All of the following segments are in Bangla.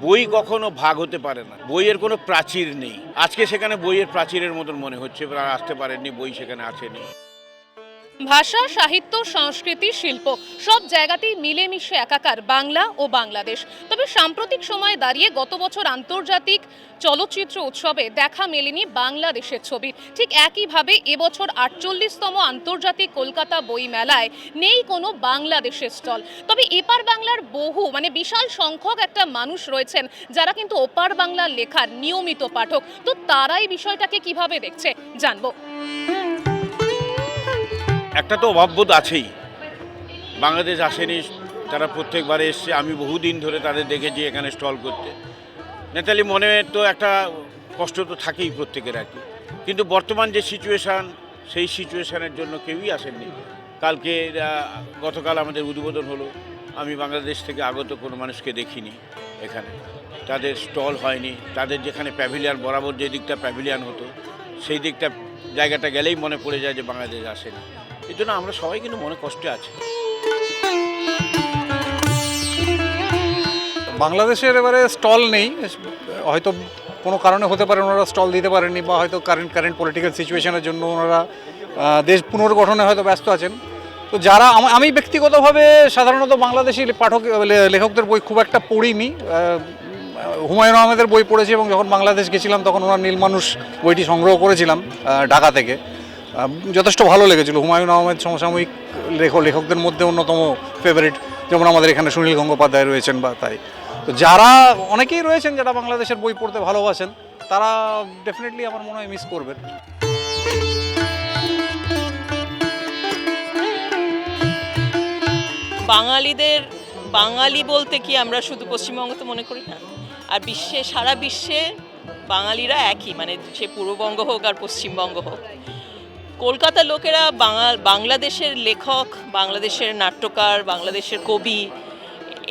বই কখনো ভাগ হতে পারে না, বইয়ের কোনো প্রাচীর নেই। আজকে সেখানে বইয়ের প্রাচীরের মতন মনে হচ্ছে, আসতে পারেননি, বই সেখানে আসেনি। ভাষা, সাহিত্য, সংস্কৃতি, শিল্প সব জায়গাতেই মিলেমিশে একাকার বাংলা ও বাংলাদেশ। তবে সাম্প্রতিক সময়ে দাঁড়িয়ে গত বছর আন্তর্জাতিক চলচ্চিত্র উৎসবে দেখা মেলেনি বাংলাদেশের ছবি। ঠিক একইভাবে এবছর 48তম আন্তর্জাতিক কলকাতা বই মেলায় নেই কোনো বাংলাদেশের স্টল। তবে এপার বাংলার বিশাল সংখ্যক একটা মানুষ রয়েছেন যারা কিন্তু ওপার বাংলার লেখার নিয়মিত পাঠক। তো তারা এই বিষয়টাকে কিভাবে দেখছে জানবো। একটা তো অভাববোধ আছেই, বাংলাদেশ আসেনি, তারা প্রত্যেকবারে এসছে, আমি বহুদিন ধরে তাদের দেখেছি এখানে স্টল করতে। নেতালি মনে তো একটা কষ্ট তো থাকেই প্রত্যেকের আর কি, কিন্তু বর্তমান যে সিচুয়েশান, সেই সিচুয়েশানের জন্য কেউই আসেননি। গতকাল আমাদের উদ্বোধন হলো, আমি বাংলাদেশ থেকে আগত কোনো মানুষকে দেখিনি এখানে, তাদের স্টল হয়নি। তাদের যেখানে প্যাভিলিয়ান, বরাবর যে দিকটা প্যাভিলিয়ান হতো, সেই দিকটা জায়গাটা গেলেই মনে পড়ে যায় যে বাংলাদেশ আসেনি। এই জন্য আমরা সবাই কিন্তু মনে কষ্টে আছি। বাংলাদেশের এবারে স্টল নেই, হয়তো কোনো কারণে হতে পারে ওনারা স্টল দিতে পারেননি, বা হয়তো কারেন্ট পলিটিক্যাল সিচুয়েশনের জন্য ওনারা দেশ পুনর্গঠনে হয়তো ব্যস্ত আছেন। তো যারা আমি ব্যক্তিগতভাবে সাধারণত বাংলাদেশি লেখকদের বই খুব একটা পড়িনি। হুমায়ুন আহমেদের বই পড়েছি, এবং যখন বাংলাদেশ গেছিলাম তখন ওনার নীলমানুষ বইটি সংগ্রহ করেছিলাম ঢাকা থেকে। যথেষ্ট ভালো লেগেছিল। হুমায়ুন আহমেদ সমসাময়িক লেখকদের মধ্যে অন্যতম ফেভারিট, যেমন আমাদের এখানে সুনীল গঙ্গোপাধ্যায় রয়েছেন বা তাই। তো যারা অনেকেই রয়েছেন যারা বাংলাদেশের বই পড়তে ভালোবাসেন, তারা ডেফিনেটলি আমার মনে হয় মিস করবেন। বাঙালি বলতে কি আমরা শুধু পশ্চিমবঙ্গ তো মনে করি না, আর সারা বিশ্বে বাঙালিরা একই, মানে সে পূর্ববঙ্গ হোক আর পশ্চিমবঙ্গ হোক। কলকাতার লোকেরা বাংলাদেশের লেখক, বাংলাদেশের নাট্যকার, বাংলাদেশের কবি,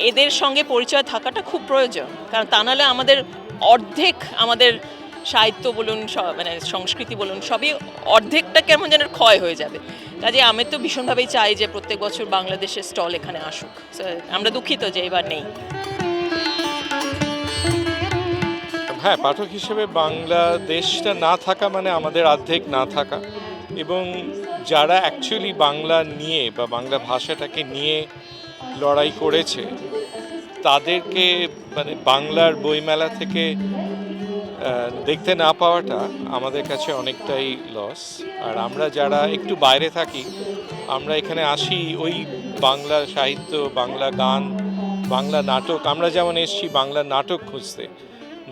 এদের সঙ্গে পরিচয় থাকাটা খুব প্রয়োজন। কারণ তা নাহলে আমাদের সাহিত্য বলুন, সংস্কৃতি বলুন, সবই অর্ধেকটা কেমন যেন ক্ষয় হয়ে যাবে। কাজে আমি তো ভীষণভাবেই চাই যে প্রত্যেক বছর বাংলাদেশের স্টল এখানে আসুক। আমরা দুঃখিত যে এবার নেই। হ্যাঁ, পাঠক হিসেবে বাংলাদেশটা না থাকা মানে আমাদের অর্ধেক না থাকা, এবং যারা অ্যাকচুয়ালি বাংলা নিয়ে বা বাংলা ভাষাটাকে নিয়ে লড়াই করেছে তাদেরকে বাংলার বইমেলা থেকে দেখতে না পাওয়াটা আমাদের কাছে অনেকটাই লস। আর আমরা যারা একটু বাইরে থাকি, আমরা এখানে আসি ওই বাংলা সাহিত্য, বাংলা গান, বাংলা নাটক। আমরা যেমন এসেছি বাংলা নাটক খুঁজতে,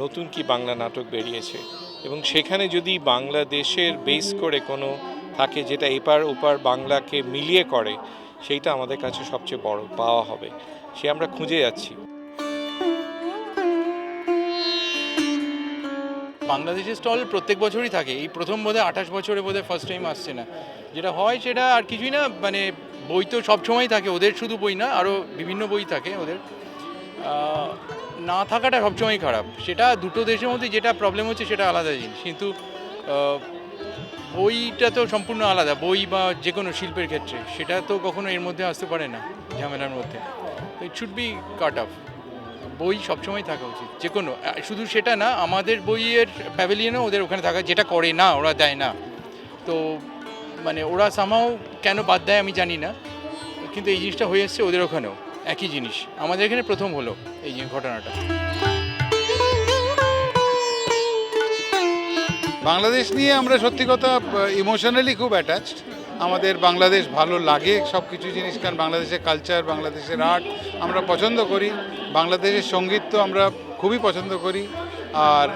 নতুন কি বাংলা নাটক বেরিয়েছে, এবং সেখানে যদি বাংলাদেশের বেস করে কোনো থাকে যেটা এপার ওপার বাংলাকে মিলিয়ে করে, সেইটা আমাদের কাছে সবচেয়ে বড় পাওয়া হবে। সে আমরা খুঁজে যাচ্ছি। বাংলাদেশের স্টল প্রত্যেক বছরই থাকে, এই প্রথম বোধহয় 28 বছরে বোধহয় ফার্স্ট টাইম আসছে না। যেটা হয় সেটা আর কিছুই না, বই তো সবসময় থাকে ওদের, শুধু বই না, আরও বিভিন্ন বই থাকে ওদের। না থাকাটা সবসময় খারাপ। সেটা দুটো দেশের মধ্যে যেটা প্রবলেম হচ্ছে সেটা আলাদা জিনিস, কিন্তু বইটা তো সম্পূর্ণ আলাদা। বই বা যে কোনো শিল্পের ক্ষেত্রে সেটা তো কখনো এর মধ্যে আসতে পারে না, ঝামেলার মধ্যে। It should be cut off. বই সবসময় থাকা উচিত, যে কোনো, শুধু সেটা না, আমাদের বইয়ের প্যাভিলিয়নও ওদের ওখানে থাকা, যেটা করে না, ওরা দেয় না। তো ওরা সামাও কেন বাদ দেয় আমি জানি না, কিন্তু এই জিনিসটা হয়ে এসছে ওদের ওখানেও, একই জিনিস। আমাদের এখানে প্রথম হলো এই ঘটনাটা। বাংলাদেশ নিয়ে আমরা সত্যি কথা ইমোশনালি খুব অ্যাটাচড। আমাদের বাংলাদেশ ভালো লাগে সব কিছু জিনিস, কারণ বাংলাদেশের কালচার, বাংলাদেশের আর্ট আমরা পছন্দ করি, বাংলাদেশের সঙ্গীত তো আমরা খুবই পছন্দ করি। আর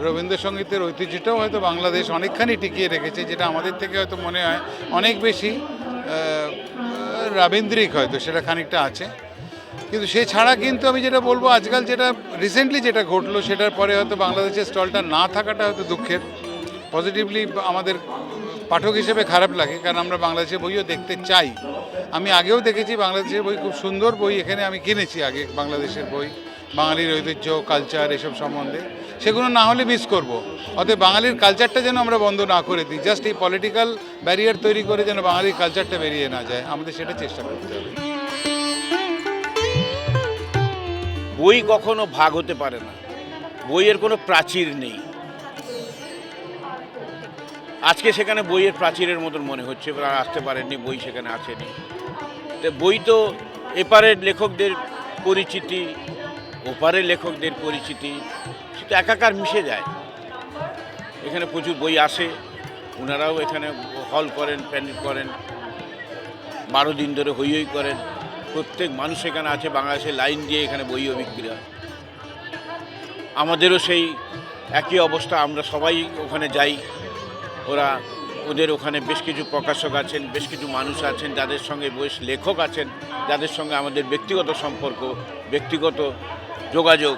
রবীন্দ্রসঙ্গীতের ঐতিহ্যটাও হয়তো বাংলাদেশ অনেকখানি টিকিয়ে রেখেছে, যেটা আমাদের থেকে হয়তো মনে হয় অনেক বেশি রবীন্দ্রিক, হয়তো সেটা খানিকটা আছে। কিন্তু সে ছাড়া কিন্তু আমি যেটা বলবো, আজকাল যেটা রিসেন্টলি যেটা ঘটলো, সেটার পরে হয়তো বাংলাদেশের স্টলটা না থাকাটা হয়তো দুঃখের। পজিটিভলি আমাদের পাঠক হিসেবে খারাপ লাগে, কারণ আমরা বাংলাদেশের বইও দেখতে চাই। আমি আগেও দেখেছি বাংলাদেশের বই, খুব সুন্দর বই এখানে আমি কিনেছি আগে, বাংলাদেশের বই, বাঙালির ঐতিহ্য, কালচার, এসব সম্বন্ধে। সেগুলো না হলে মিস করব। অতএব বাঙালির কালচারটা যেন আমরা বন্ধ না করে দিই, জাস্ট এই পলিটিক্যাল ব্যারিয়ার তৈরি করে যেন বাঙালির কালচারটা বেরিয়ে না যায়, আমাদের সেটা চেষ্টা করতে হবে। বই কখনো ভাগ হতে পারে না, বইয়ের কোনো প্রাচীর নেই। আজকে সেখানে বইয়ের প্রাচীরের মতন মনে হচ্ছে, ওরা আসতে পারেননি, বই সেখানে আসেনি। তো বই তো এপারের লেখকদের পরিচিতি, ওপারের লেখকদের পরিচিতি, সেটা একাকার মিশে যায়। এখানে প্রচুর বই আসে, ওনারাও এখানে হল করেন, প্যান্ডেল করেন, 12 দিন ধরে হই হই করেন। প্রত্যেক মানুষ এখানে আছে, বাংলাদেশে লাইন দিয়ে এখানে বইও বিক্রি হয়। আমাদেরও সেই একই অবস্থা, আমরা সবাই ওখানে যাই। ওদের ওখানে বেশ কিছু প্রকাশক আছেন, বেশ কিছু মানুষ আছেন, যাদের সঙ্গে বেশ লেখক আছেন, যাদের সঙ্গে আমাদের ব্যক্তিগত সম্পর্ক, ব্যক্তিগত যোগাযোগ,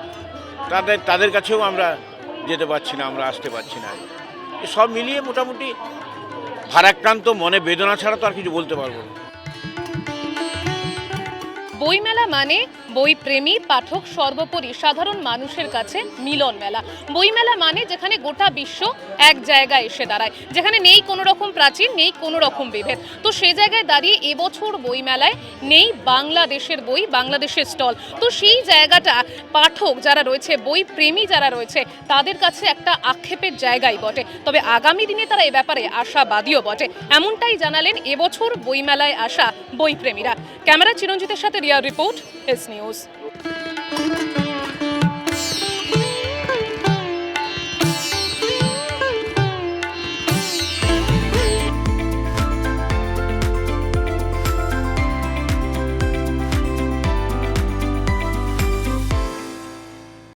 তাদের কাছেও আমরা যেতে পারছি না, আমরা আসতে পারছি না। সব মিলিয়ে মোটামুটি ভারাক্রান্ত, মনে বেদনা ছাড়া তো আর কিছু বলতে পারবো না। বইমেলা মানে বই প্রেমী পাঠক সর্বোপরি সাধারণ মানুষের কাছে মিলন মেলা। বইমেলা মানে যেখানে গোটা বিশ্ব এক জায়গায় এসে দাঁড়ায়, যেখানে নেই কোনো রকম প্রাচীর, নেই কোনো রকম বিভেদ। তো সেই জায়গায় দাঁড়িয়ে এবছর বইমেলায় নেই বাংলাদেশের বই, বাংলাদেশের স্টল। তো সেই জায়গাটা পাঠক যারা রয়েছে, বই প্রেমী যারা রয়েছে, তাদের কাছে একটা আক্ষেপের জায়গাই বটে। তবে আগামী দিনে তারা এ ব্যাপারে আশাবাদীও বটে, এমনটাই জানালেন এবছর বইমেলায় আসা বই প্রেমীরা। ক্যামেরা চিরঞ্জিতের সাথে রিয়া রিপোর্ট, এস নিউজ।